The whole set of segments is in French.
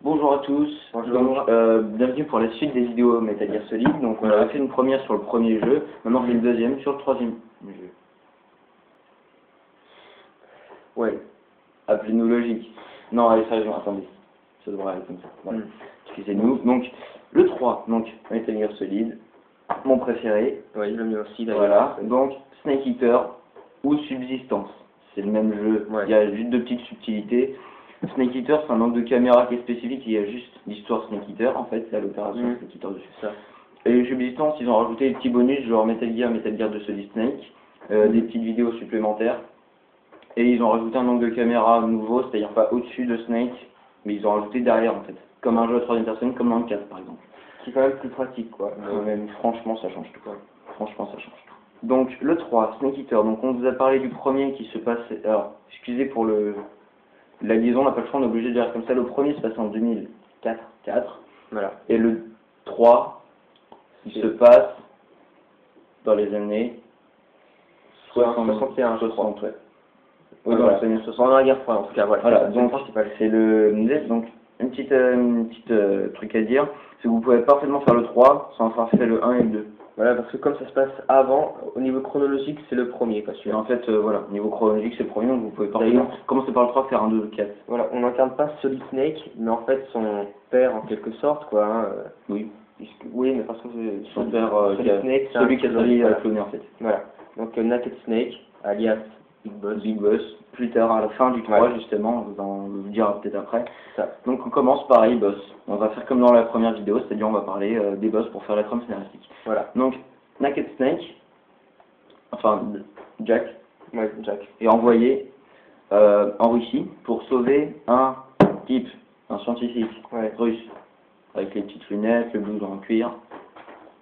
Bonjour à tous. Bonjour. Donc, bienvenue pour la suite des vidéos Metal Gear Solid. Donc, on a fait une première sur le premier jeu. Maintenant, on fait une deuxième sur le troisième jeu. Ouais. Appelez-nous logique. Non, allez, sérieusement, attendez. Ça devrait aller comme ça. Voilà. Excusez-nous. Donc, le 3, donc, Metal Gear Solid. Mon préféré. Oui, le mien aussi d'ailleurs. Voilà. Donc, Snake Eater ou Subsistance. C'est le même jeu. Ouais. Il y a juste deux petites subtilités. Snake Eater, c'est un angle de caméra qui est spécifique, il y a juste l'histoire Snake Eater, en fait, c'est l'opération Snake Eater dessus. Ça. Et Subsistance, ils ont rajouté des petits bonus, genre Metal Gear de Solid Snake, des petites vidéos supplémentaires, et ils ont rajouté un angle de caméra nouveau, c'est-à-dire pas au-dessus de Snake, mais ils ont rajouté derrière, en fait, comme un jeu à troisième personne, comme dans le 4, par exemple. C'est quand même plus pratique, quoi. Même, franchement, ça change tout. Franchement, ça change tout. Donc, le 3, Snake Eater, donc on vous a parlé du premier qui se passe, alors, excusez pour la liaison, on n'a pas le choix, on est obligé de dire comme ça. Le premier se passe en 2004. Voilà. Et le 3, il se passe dans les années 61, 60, ouais. Oui, dans les années 60, pendant la guerre froide, en tout cas, voilà. Voilà, donc c'est donc une petite truc à dire, c'est que vous pouvez parfaitement faire le 3 sans avoir fait le 1 et le 2. Voilà, parce que comme ça se passe avant, au niveau chronologique, c'est le premier, pas celui-là. En fait, voilà, au niveau chronologique, c'est le premier, donc vous pouvez parfaitement commencer par le 3, faire un 2, 4. Voilà, on n'incarne pas Solid Snake, mais en fait son père, en quelque sorte, quoi. Hein, oui. Oui, mais parce que c'est son père, Solid Snake, celui qui a failli voilà. cloner, en fait. Voilà, donc Naked Snake, alias Big Boss, plus tard à la fin du 3 justement, on le dira peut-être après. Donc on commence pareil, boss. On va faire comme dans la première vidéo, c'est-à-dire on va parler des boss pour faire la trame scénaristique. Voilà. Donc Naked Snake, enfin Jack, Jack, est envoyé en Russie pour sauver un type, un scientifique russe, avec les petites lunettes, le blouson en cuir.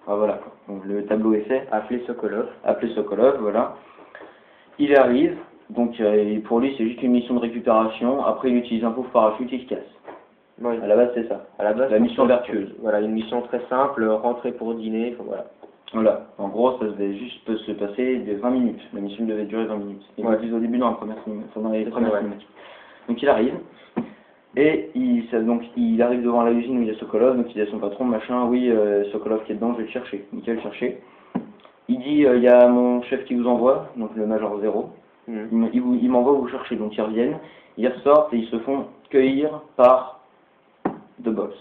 Ah, voilà, donc le tableau est fait. Appelé Sokolov, voilà. Il arrive, donc pour lui c'est juste une mission de récupération, après il utilise un pauvre parachute, il se casse. Oui. À la base c'est ça, à la base, la mission vertueuse. Voilà, une mission très simple, rentrer pour dîner, voilà. Voilà, en gros ça devait juste se passer de 20 minutes, la mission devait durer 20 minutes. Ils le disent au début dans les premières cinématiques. Donc il arrive, et il arrive devant la usine où il y a Sokolov, donc il dit à son patron, machin, oui, Sokolov qui est dedans, je vais le chercher. Nickel, le chercher. Il dit, il y a mon chef qui vous envoie, donc le Major Zero, il m'envoie vous chercher, donc ils reviennent, ils ressortent et ils se font cueillir par The Boss.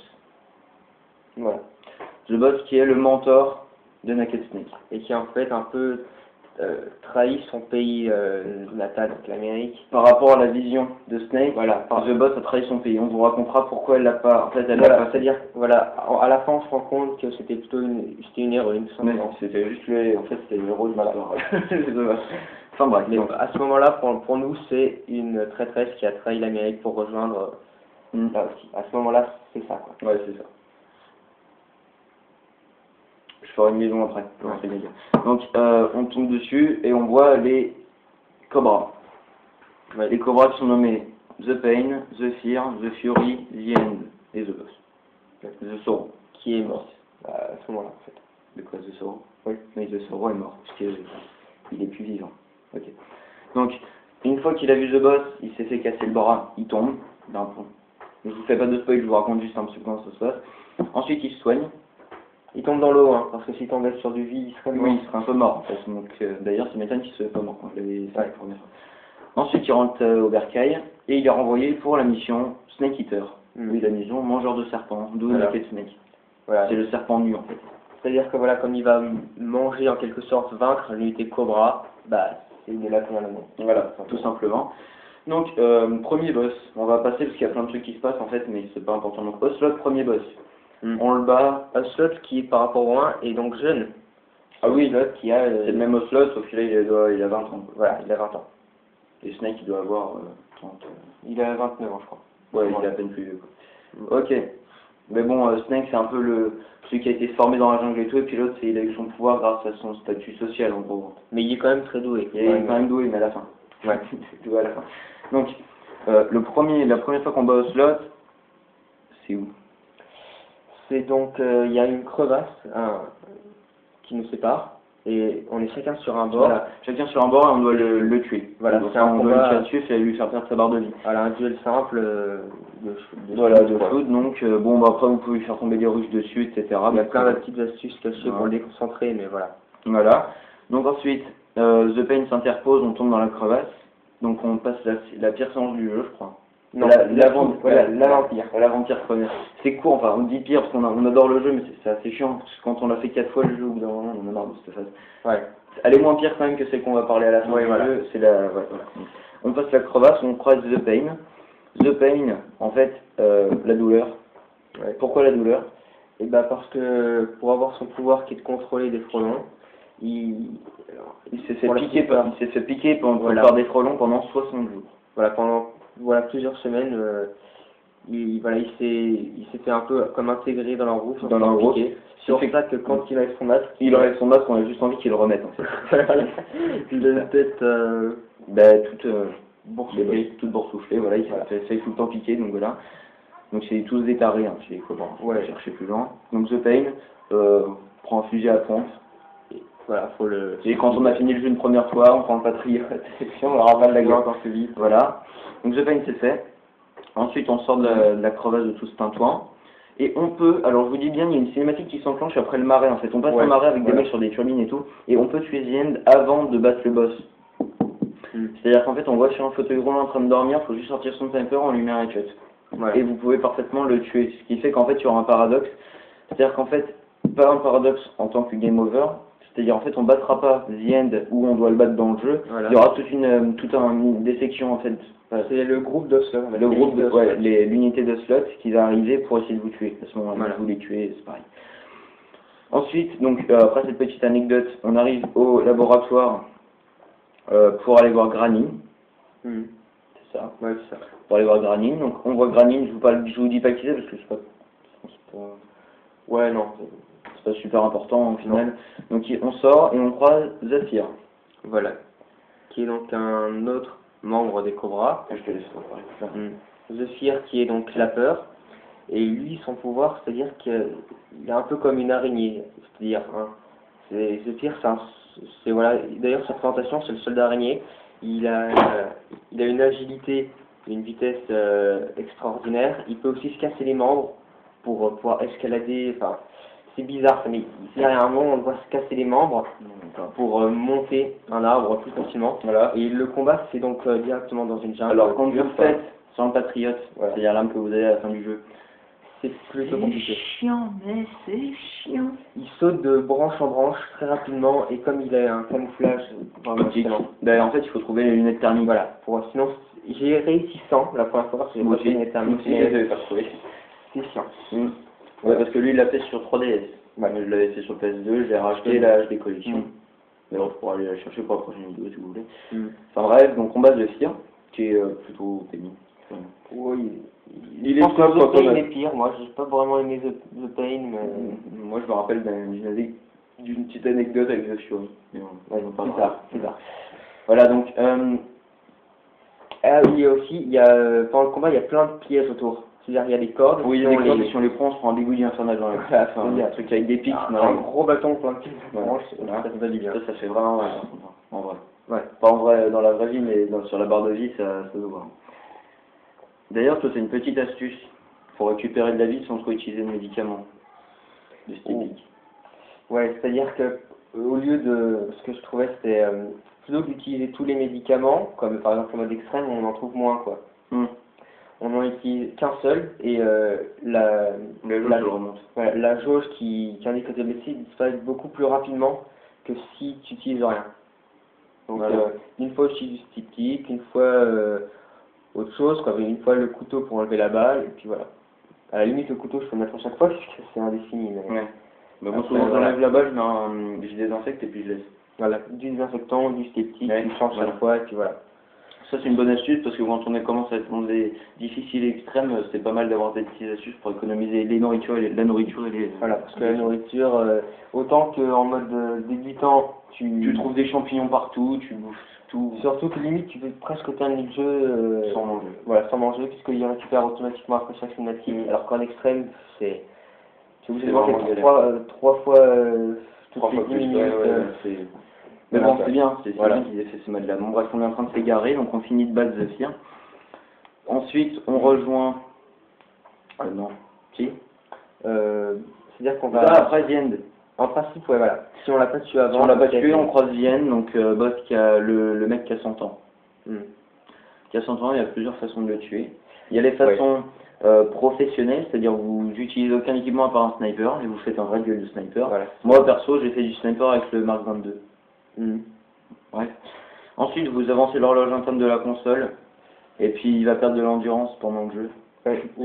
Voilà. The Boss qui est le mentor de Naked Snake. Et qui en fait un peu trahit son pays natal, donc l'Amérique. Par rapport à la vision de Snake, voilà, The Boss a trahi son pays. On vous racontera pourquoi elle l'a pas. En fait, elle l'a pas. C'est-à-dire, voilà, à la fin on se rend compte que c'était plutôt une héroïne. Mais non, c'était juste en fait c'était le héros de l'histoire. Enfin bref. Mais à ce moment-là, pour nous, c'est une traîtresse qui a trahi l'Amérique pour rejoindre là aussi. À ce moment-là, c'est ça, quoi. Ouais, c'est ça. Je ferai une maison après. Donc, on tombe dessus et on voit les Cobras. Ouais, les Cobras qui sont nommés The Pain, The Fear, The Fury, The End et The Boss. The Sorrow. Qui est mort à ce moment-là, en fait. De quoi The Sorrow? Oui, mais The Sorrow est mort, parce qu'il est plus vivant. Ok. Donc, une fois qu'il a vu The Boss, il s'est fait casser le bras, il tombe d'un pont. Je vous fais pas de spoil, je vous raconte juste un petit peu comment ça se passe. Ensuite, il se soigne. Il tombe dans l'eau, hein, parce que s'il tombait sur du vide, il serait mort. Oui, il serait un peu mort, en fait. Donc, d'ailleurs, ça m'étonne qu'il ne soit pas mort quand je l'avais fait la première fois. Ensuite, il rentre au bercail et il est renvoyé pour la mission Snake Eater. Oui, la mission mangeur de serpents, d'où Naked Snake. Voilà. C'est le serpent nu, en fait. C'est-à-dire que voilà, comme il va manger, en quelque sorte, vaincre l'unité Cobra, bah, c'est là qu'on a le nom. Voilà, tout simplement. Donc, premier boss, on va passer parce qu'il y a plein de trucs qui se passent, en fait, mais c'est pas important. Donc, Ocelot, premier boss. On le bat. Ocelot qui, par rapport au 1, est donc jeune. Ah oui, Ocelot qui a... c'est le même Ocelot, sauf qu'il il a 20 ans. Voilà, il a 20 ans. Et Snake, il doit avoir 30. Il a 29 ans, je crois. Ouais, il est à peine plus vieux, quoi. Ok. Mais bon, Snake, c'est un peu celui qui a été formé dans la jungle et tout, et puis l'autre, il a eu son pouvoir grâce à son statut social, en gros. Mais il est quand même très doué. Il est quand même doué, mais à la fin. Ouais. Doué à la fin. Donc, la première fois qu'on bat Ocelot, c'est où? C'est donc, il y a une crevasse qui nous sépare. et on est chacun sur un bord. Voilà, chacun sur un bord et on doit le tuer. Voilà, donc, c'est un on doit combat... le tuer et lui faire perdre sa barre de vie. Voilà, un duel simple de shoot. Donc, bon, bah, après, vous pouvez faire tomber des ruches dessus, etc. Il y a plein de petites astuces cachées pour le déconcentrer, mais voilà. Voilà. Donc, ensuite, The Pain s'interpose, on tombe dans la crevasse. Donc, on passe la pire séance du jeu, je crois. Non, l'avant-pire première. C'est court, enfin, on dit pire parce qu'on adore le jeu, mais c'est assez chiant. Parce que quand on l'a fait 4 fois le jeu, au bout d'un moment, on en a marre de cette phase. Ouais. Elle est moins pire quand même que celle qu'on va parler à la fin du jeu. C'est la. Ouais, voilà. On passe la crevasse, on croise The Pain. The Pain, en fait, la douleur. Ouais. Pourquoi la douleur? Et bah parce que pour avoir son pouvoir qui est de contrôler des frelons, il s'est fait piquer par des frelons pendant 60 jours. Voilà, pendant plusieurs semaines, il s'était un peu comme intégré dans leur groupe. C'est pour ça que quand il enlève son masque, on a juste envie qu'il le remette en fait. Il a une tête toute boursouflée, voilà, il fait tout le temps piquer, donc voilà. Donc c'est tous des tarés, hein, il faut chercher plus loin. Donc The Pain prend un fusil à pompe. Voilà, Et quand on a fini le jeu une première fois, on prend le patriote, et puis on le ravale la gueule encore plus vite. Voilà. Donc The Pain c'est fait. Ensuite on sort de la crevasse de tout ce tintouin. Et on peut, alors je vous dis bien, il y a une cinématique qui s'enclenche après le marais en fait. On passe le marais avec des mecs sur des turbines et tout. Et on peut tuer The End avant de battre le boss. C'est-à-dire qu'en fait on voit sur un fauteuil roulant en train de dormir, il faut juste sortir son sniper, on lui met un headshot. Et vous pouvez parfaitement le tuer. Ce qui fait qu'en fait il y aura un paradoxe. C'est-à-dire qu'en fait, pas un paradoxe en tant que game over. C'est-à-dire en fait on battra pas The End où on doit le battre dans le jeu. Il y aura des sections en fait. C'est le groupe de slot. L'unité de slot qui va arriver pour essayer de vous tuer. À ce moment-là, vous les tuez, c'est pareil. Ensuite, donc après cette petite anecdote, on arrive au laboratoire pour aller voir Granny. C'est ça. Ouais, c'est ça. Pour aller voir Granny. Donc on voit Granny, je vous dis pas qui c'est parce que c'est pas. Ouais, non. C'est pas super important au final. Donc on sort et on croise Zafir. Voilà. Qui est donc un autre membre des Cobras. Je te laisse parler. Zafir qui est donc la peur. Et lui, son pouvoir, c'est-à-dire qu'il est un peu comme une araignée. C'est-à-dire, Zafir, voilà. D'ailleurs, sa présentation, c'est le soldat araignée. Il a une agilité, une vitesse extraordinaire. Il peut aussi se casser les membres pour pouvoir escalader. Enfin, c'est bizarre, mais derrière un moment, on le voit se casser les membres pour monter un arbre plus facilement. Voilà. Et le combat, c'est donc directement dans une jungle. Alors, quand vous le faites sans le patriote, c'est-à-dire l'arme que vous avez à la fin du jeu, c'est plutôt compliqué. C'est chiant, mais c'est chiant. Il saute de branche en branche très rapidement et comme il a un camouflage en fait, il faut trouver les lunettes thermiques. Voilà. Sinon, j'ai réussi sans la première fois parce que j'ai pas les lunettes thermiques. C'est chiant. Ouais, parce que lui, il l'a fait sur 3DS. Je l'avais fait sur PS2, je l'ai racheté, là, je l'ai collection. Mais on pourra aller la chercher pour la prochaine vidéo si vous voulez. Enfin bref, donc on base le Fir, qui est plutôt pénible. Oui, il est plutôt The Pain est pire, moi j'ai pas vraiment aimé The Pain, mais moi je me rappelle d'une petite anecdote avec The Fury. Plus tard. Voilà donc oui aussi, pendant le combat il y a plein de pièges autour. C'est-à-dire il y a des cordes. Oui, il y a des cordes et si on les prend on se prend un dégoût infernal dans la fin. Il y a un truc avec des pics. Un gros bâton plein de pics. Ça fait vraiment en vrai. Ouais. Pas en vrai dans la vraie vie mais sur la barre de vie ça se voit. D'ailleurs, toi, c'est une petite astuce pour récupérer de la vie sans trop utiliser de médicaments. De stétique. Ouais, c'est-à-dire que au lieu de ce que je trouvais, c'était plutôt que d'utiliser tous les médicaments, comme par exemple le mode extrême, on en trouve moins quoi. On n'en utilise qu'un seul et la jauge qui indique que tu es blessé disparaît beaucoup plus rapidement que si tu n'utilises rien. Donc une fois je utilise du styptique, une fois autre chose, une fois le couteau pour enlever la balle, et puis voilà. À la limite le couteau je peux le mettre à chaque fois puisque c'est indéfini. Mais moi souvent j'enlève la balle, je désinfecte et puis je laisse. Voilà, du désinfectant, du styptique, tu changes chaque fois et puis voilà. Ça c'est une bonne astuce parce que quand on commence à être dans des difficiles et extrêmes, c'est pas mal d'avoir des petites astuces pour économiser la nourriture et les... Voilà, parce que la nourriture, autant qu'en mode débutant, tu trouves des champignons partout, tu bouffes tout. Surtout que limite tu peux presque terminer le jeu sans manger. Voilà, sans manger, puisqu'il récupère automatiquement après chaque cinématique. Alors qu'en extrême, tu es obligé de manger trois fois 3 fois plus, mais bon, c'est bien, c'est bien qu'ils aient fait ce mode-là. Bon, bref, on est en train de s'égarer, donc on finit de battre Zephyr. Ensuite, on rejoint... non, si c'est-à-dire qu'on va... après The End. En principe, ouais, voilà. Si on l'a pas tué avant... Si on l'a pas tué, on croise The End, donc boss qui a le mec qui a 100 ans. Qui a 100 ans, il y a plusieurs façons de le tuer. Il y a les façons professionnelles, c'est-à-dire vous n'utilisez aucun équipement à part un sniper, et vous faites un vrai duel de sniper. Voilà. Moi, perso, j'ai fait du sniper avec le Mark 22. Ouais. Ensuite, vous avancez l'horloge interne de la console, et puis il va perdre de l'endurance pendant le jeu.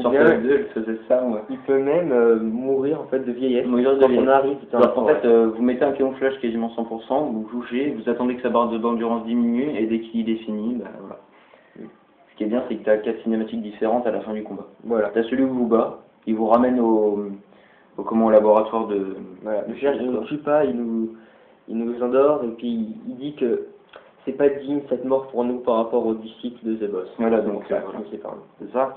Sur PS2, je faisais ça. Il peut même mourir en fait de vieillesse. Mourir de vieillesse. On arrive, en fait, vous mettez un camouflage quasiment 100%, vous bougez, vous attendez que sa barre d'endurance diminue, et dès qu'il est fini, bah voilà. Ce qui est bien, c'est que tu as 4 cinématiques différentes à la fin du combat. Voilà. Tu as celui où vous bat, il vous ramène au laboratoire de... Voilà. Il ne tue pas, il nous endort, et puis il dit que c'est pas digne cette mort pour nous par rapport au disciple de The Boss. Voilà, donc c'est ça.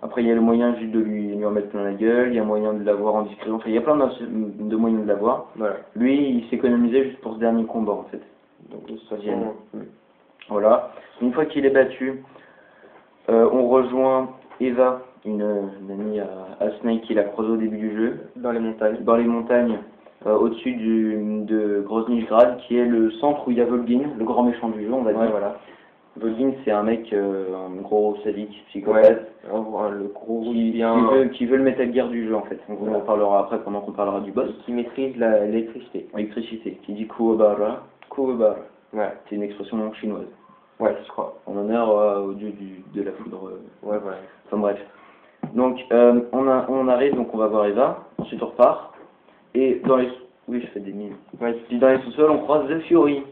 Après, il y a le moyen juste de lui en mettre plein la gueule, il y a moyen de l'avoir en discrétion, enfin, il y a plein de moyens de l'avoir. Voilà. Lui, il s'économisait juste pour ce dernier combat, en fait. Donc, voilà. Une fois qu'il est battu, on rejoint Eva, une amie à Snake qu'il a croisé au début du jeu. Dans les montagnes. Dans les montagnes, au-dessus de Groznyj-Grad, qui est le centre où il y a Volgin, le grand méchant du jeu, on va dire. Voilà. Volgin, c'est un mec, un gros sadique, psychopathe, le gros qui veut le Metal Gear du jeu, en fait. On en parlera après pendant qu'on parlera du boss. Qui maîtrise l'électricité. L'électricité, qui dit Kuwabara. Kuwabara. Ouais. C'est une expression chinoise. Ouais, je crois. En honneur au dieu de la foudre. Ouais, voilà. Enfin bref. Donc, on arrive, donc on va voir Eva, ensuite on repart. Et dans les... Oui, je fais des mines. Ouais. Dans les sous-sols, on croise The Fury,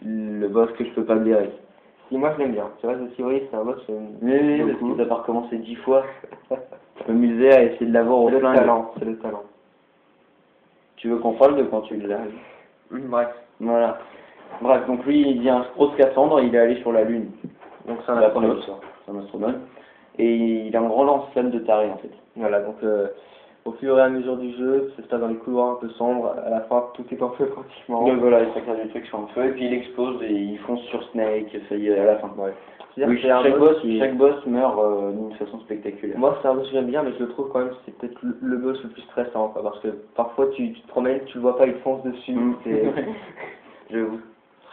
le boss que je peux pas blairer. Si, moi je l'aime bien. C'est vrai, The Fury, c'est un boss que oui, parce que ça va recommencer 10 fois. Je m'amusais à essayer de l'avoir au flingue. C'est le talent. Tu veux qu'on parle de quand tu l'as? Bref. Voilà. Bref, donc lui, il vient Strauss Cassandre, il est allé sur la Lune. Donc c'est un astronaute. Et il a un grand lance-flamme de taré, en fait. Voilà, donc au fur et à mesure du jeu, ça se passe dans les couloirs un peu sombres, à la fin tout est en feu pratiquement. Donc voilà, il s'accorde du truc sur le feu, et puis il explose et il fonce sur Snake, ça y est, à la fin. Ouais. Oui, chaque boss meurt d'une façon spectaculaire. Moi, c'est un boss que j'aime bien, mais je le trouve quand même, c'est peut-être le boss le plus stressant, quoi, parce que parfois tu te promènes, tu le vois pas, il te fonce dessus. J'avoue.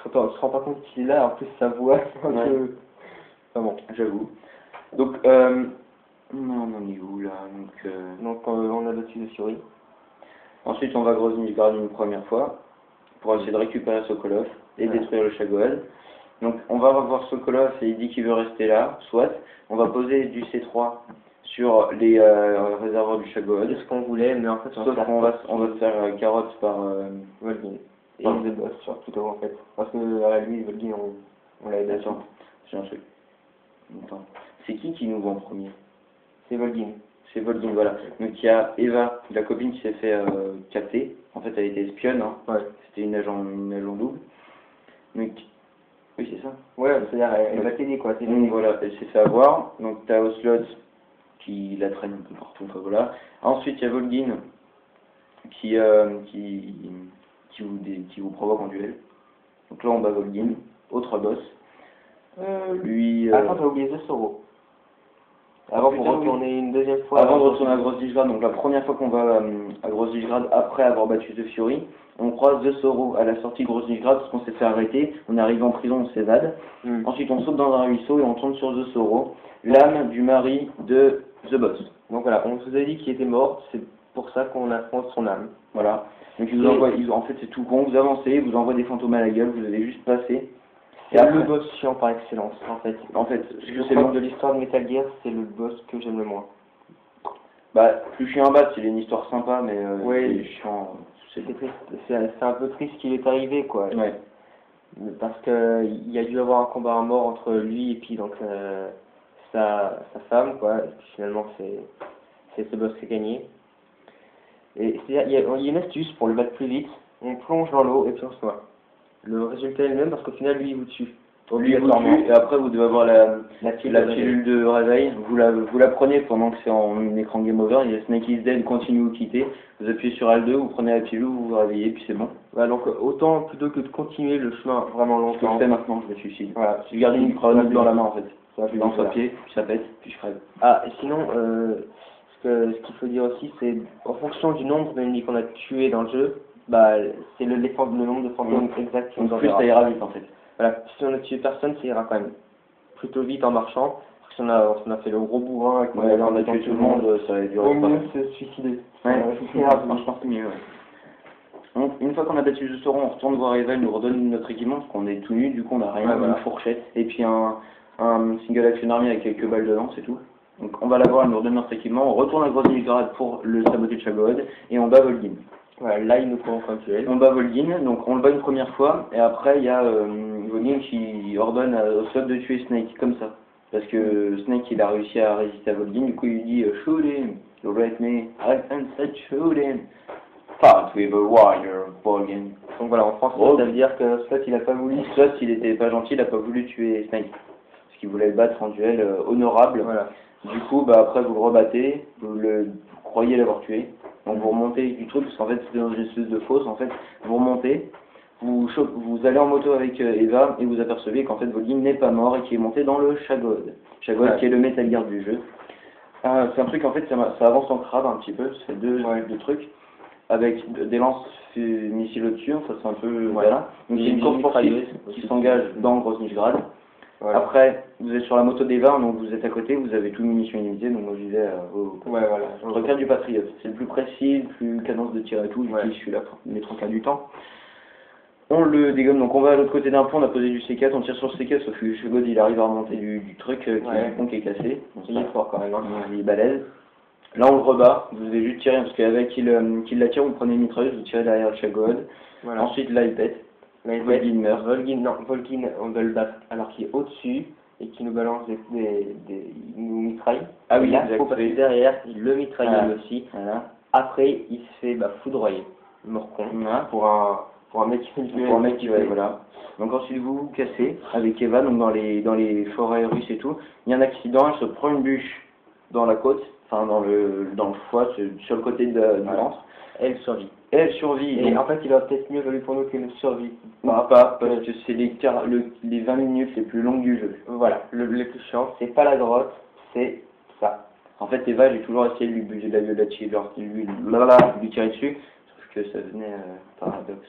Tu te rends pas compte qu'il est là, en plus sa voix, c'est un peu... Enfin bon. J'avoue. Donc, non, on en est où là? Donc on a battu The Fury. Ensuite, on va Groznyj-Grad une première fois, pour essayer de récupérer Sokolov et détruire le Shagohod. Donc on va revoir Sokolov et il dit qu'il veut rester là, soit. On va poser du C3 sur les réservoirs du Shagohod. C'est ce qu'on voulait, mais en fait sauf qu'on va se faire carotte par Volgin. Et The Boss surtout en fait. Parce que à la limite, Volgin, on l'avait battu. Attends, j'ai un truc. Attends. C'est qui nous voit en premier? C'est Volgin. C'est Volgin, voilà. Donc il y a Eva, la copine qui s'est fait capter. En fait, elle était espionne, hein. Ouais. C'était une agent double. Donc, oui, c'est ça. Ouais, c'est-à-dire elle va t'aider quoi. Donc voilà, elle s'est fait avoir. Donc t'as Ocelot qui la traîne un peu partout, enfin voilà. Ensuite il y a Volgin qui vous provoque en duel. Donc là on bat Volgin, autre boss. Attends, t'as oublié The Sorrow. Avant pour retourner une deuxième fois. Avant de retourner à Groznyj-Grad, donc la première fois qu'on va à Groznyj-Grad après avoir battu The Fury, on croise The Sorrow à la sortie de Groznyj-Grad parce qu'on s'est fait arrêter, on arrive en prison, on s'évade. Ensuite on saute dans un ruisseau et on tombe sur The Sorrow, l'âme du mari de The Boss. Donc voilà, on vous a dit qu'il était mort, c'est pour ça qu'on affronte son âme. Voilà. Donc il vous envoie, en fait c'est tout con, vous avancez, il vous envoie des fantômes à la gueule, vous allez juste passer. C'est le boss chiant par excellence, en fait. Je crois que de l'histoire de Metal Gear, c'est le boss que j'aime le moins. Bah, plus chiant à battre, c'est une histoire sympa, mais c'est chiant. C'est triste. C'est un peu triste qu'il est arrivé, quoi. Ouais. Parce que il y a dû avoir un combat à mort entre lui et puis donc sa femme, quoi. Et puis finalement, c'est ce boss qui a gagné. Et il y a une astuce pour le battre plus vite. On plonge dans l'eau et puis on se noie. Le résultat est le même parce qu'au final, lui, il vous tue. Lui vous tue, et après vous devez avoir la pilule de réveil. Vous la prenez pendant que c'est en écran game over. Il y a Snake is dead, continue ou quitter. Vous appuyez sur L2, vous prenez la pilule, vous vous réveillez, puis c'est bon. Voilà, donc autant plutôt que de continuer le chemin vraiment longtemps. Ce que je fais maintenant, je me suicide. Voilà, je garde une grenade dans la main en fait. Ça je lance au pied, puis ça pète, puis je crève. Ah, et sinon, ce qu'il faut dire aussi, c'est en fonction du nombre d'ennemis qu'on a tués dans le jeu, bah, c'est le nombre de fantômes exact qui nous en plus ça ira vite en fait. Voilà, si on a tué personne, ça ira quand même plutôt vite en marchant. Si on a fait le gros bourrin et qu'on a tué tout le monde, ça va durer. Au mieux, c'est se suicider. Ouais, je pense que mieux, ouais. Donc, une fois qu'on a battu le Sauron, on retourne voir Evel, nous redonne notre équipement, parce qu'on est tout nu, du coup on n'a rien, une fourchette, et puis un single action army avec quelques balles dedans, c'est tout. Donc on va la voir, elle nous redonne notre équipement, on retourne à Grosnigrad pour le saboter de Chagod, et on bat Volgin. Voilà, là il nous faut un duel. On bat Volgin, donc on le bat une première fois, et après il y a Volgin qui ordonne au slot de tuer Snake, comme ça. Parce que Snake il a réussi à résister à Volgin, du coup il lui dit shoot him, you let me, I said shoot him. Fight with a warrior, Volgin. Donc voilà, en français ça veut dire que Slot il a pas voulu. Slot il était pas gentil, il a pas voulu tuer Snake. Parce qu'il voulait le battre en duel honorable. Voilà. Du coup, bah après vous le rebattez, vous croyez l'avoir tué. Donc vous remontez du truc, parce qu'en fait c'était dans une espèce de fosse, en fait, vous remontez, vous allez en moto avec Eva, et vous apercevez qu'en fait Volgin n'est pas mort et qu'il est monté dans le Chagod. Chagod qui est le Metal Gear du jeu. C'est un truc, en fait, ça avance en crabe un petit peu, c'est deux trucs. Avec des lance-missiles au-dessus, ça c'est un peu... Voilà. Donc c'est une course poursuite qui s'engage dans Grosnigrad. Voilà. Après, vous êtes sur la moto d'Eva, donc vous êtes à côté, vous avez toute munitions illimitée, donc moi je disais au recul du Patriote. C'est le plus précis, le plus cadence de tir et tout, je suis là pour les 3 quarts du temps. On le dégomme, donc on va à l'autre côté d'un pont, on a posé du C4, on tire sur le C4, sauf que Chagod il arrive à remonter du truc, du pont qui est cassé. Donc, il est fort quand même, hein. Il est balèze. Là on le rebat, vous devez juste tirer, parce qu'avec qu'il la tire, vous prenez une mitrailleuse, vous tirez derrière le Chagod. Voilà. Ensuite là il pète. Volgin meurt. Volgin, on doit le battre alors qu'il est au-dessus et qu'il nous balance il nous mitraille. Ah oui, là, il faut passer derrière, il le mitraille lui aussi. Voilà. Après, il se fait foudroyer, mort con, pour un mec qui fait voilà. Donc ensuite vous vous cassez avec Eva, donc dans les forêts russes et tout. Il y a un accident, elle se prend une bûche dans la côte, enfin dans le foie, sur le côté du ventre. Elle survit. Elle survit. Et en fait, il aurait peut-être mieux valu pour nous qu'elle ne survit pas, parce que c'est les 20 minutes les plus longues du jeu. Voilà, les plus chiantes, c'est pas la grotte, c'est ça. En fait, Eva, j'ai toujours essayé de lui buter de la violette, lui tirer dessus, sauf que ça venait paradoxe.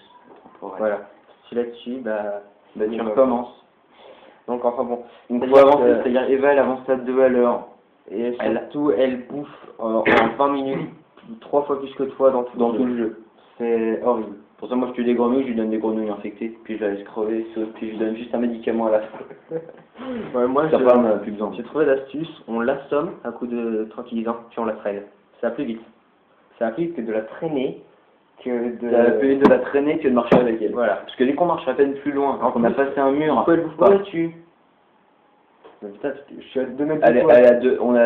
Voilà, si là-dessus, tu recommences. Donc enfin bon. Donc il faut avancer, c'est-à-dire Eva, elle avance à 2 à l'heure. Et surtout, elle bouffe en 20 minutes 3 fois plus que toi dans tout le jeu. C'est horrible. Pour ça, moi, je tue des grenouilles, je lui donne des grenouilles infectées, puis je la laisse crever, puis je lui donne juste un médicament à la fin. Moi, plus besoin. J'ai trouvé l'astuce, on l'assomme à coup de tranquillisant, puis on la traîne. Ça va plus vite. Ça va plus vite que de la traîner, Ça va plus vite de la traîner que de marcher avec elle. Voilà. Parce que dès qu'on marche à peine plus loin, quand on a passé un mur, elle bouffe pas. Là-dessus. Mais putain, je suis à 2 mètres de toi.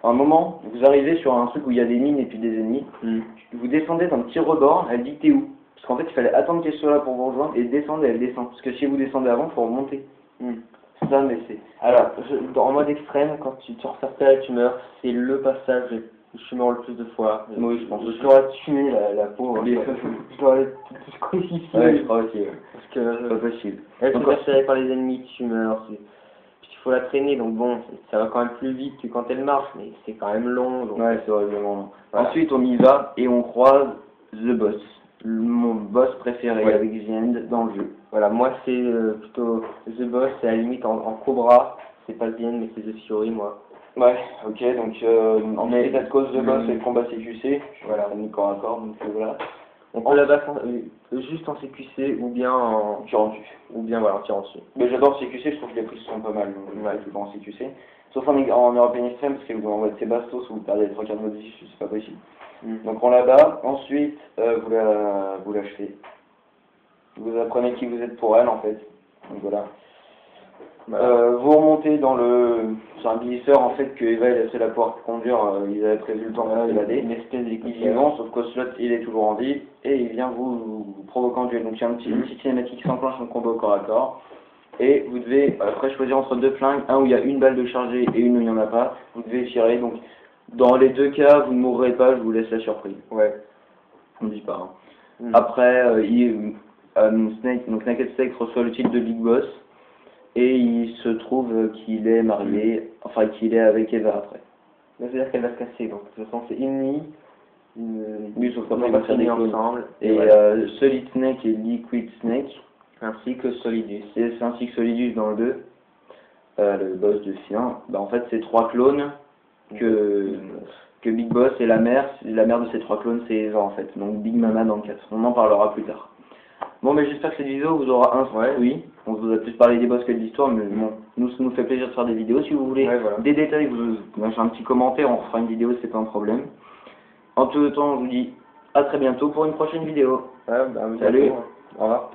À un moment, vous arrivez sur un truc où il y a des mines et puis des ennemis, vous descendez d'un petit rebord, elle dit t'es où? Parce qu'en fait il fallait attendre qu'elle soit là pour vous rejoindre et descendre et elle descend. Parce que si vous descendez avant, il faut remonter. Ça, mais c'est... Alors, en mode extrême, quand tu ressors et tu meurs, c'est le passage où je suis mort le plus de fois. Oui, je pense. Je l'aurais tué la pauvre. Je l'aurais tous crucifié. Ouais, je crois aussi. Parce que c'est pas possible. Elle se fait persérer par les ennemis, tu meurs. Il faut la traîner, donc bon, ça va quand même plus vite que quand elle marche, mais c'est quand même long. Donc... Ouais, c'est vraiment long. Voilà. Ensuite, on y va et on croise The Boss, mon boss préféré avec The End dans le jeu. Voilà, moi c'est plutôt The Boss, c'est à la limite en Cobra, c'est pas The End, mais c'est The Fury, moi. Ouais, ok, donc en état de cause The Boss, c'est le combat CQC, voilà, on est corps à corps, donc voilà. On peut la battre juste en CQC ou bien en tirant dessus. Ou bien voilà, en tirant dessus. Mais j'adore CQC, je trouve que les prises sont pas mal, donc je tout le temps en CQC. Sauf en European Extreme, parce que vous envoyez ses bastos ou vous perdez les 3 quarts de votre vie, c'est pas possible. Donc on la bat, ensuite vous l'achetez. Vous apprenez qui vous êtes pour elle en fait. Donc voilà. Vous remontez dans c'est un glisseur en fait que Eva elle a fait la pouvoir conduire, ils avaient prévu le temps de s'évader. Une espèce Ils y vont, sauf qu'au slot il est toujours en vie et il vient vous provoquer en duel. Donc il y a une petite cinématique qui s'enclenche en combat au corps à corps. Et vous devez après choisir entre deux flingues, un où il y a une balle de chargée et une où il n'y en a pas. Vous devez tirer, donc dans les deux cas, vous ne mourrez pas, je vous laisse la surprise. Ouais. On ne dit pas. Hein. Après, Snake, donc Naked Snake reçoit le titre de Big Boss. Et il se trouve qu'il est marié, enfin qu'il est avec Eva après. C'est-à-dire qu'elle va se casser, donc de toute façon c'est une nuit. Oui, sauf qu'après ils vont faire des clones. Ensemble. Et Solid Snake et Liquid Snake, ainsi que Solidus. Et c'est ainsi que Solidus dans le 2, le boss de F1. Bah, en fait, c'est 3 clones que Big Boss et la mère de ces 3 clones, c'est Eva en fait. Donc Big Mama dans le 4. On en parlera plus tard. Bon, mais j'espère que cette vidéo vous aura instruit. On vous a plus parlé des boss que de l'histoire, mais bon, ça nous fait plaisir de faire des vidéos. Si vous voulez des détails, vous lâchez un petit commentaire, on fera une vidéo, c'est pas un problème. En tout temps, je vous dis à très bientôt pour une prochaine vidéo. Salut. Au revoir.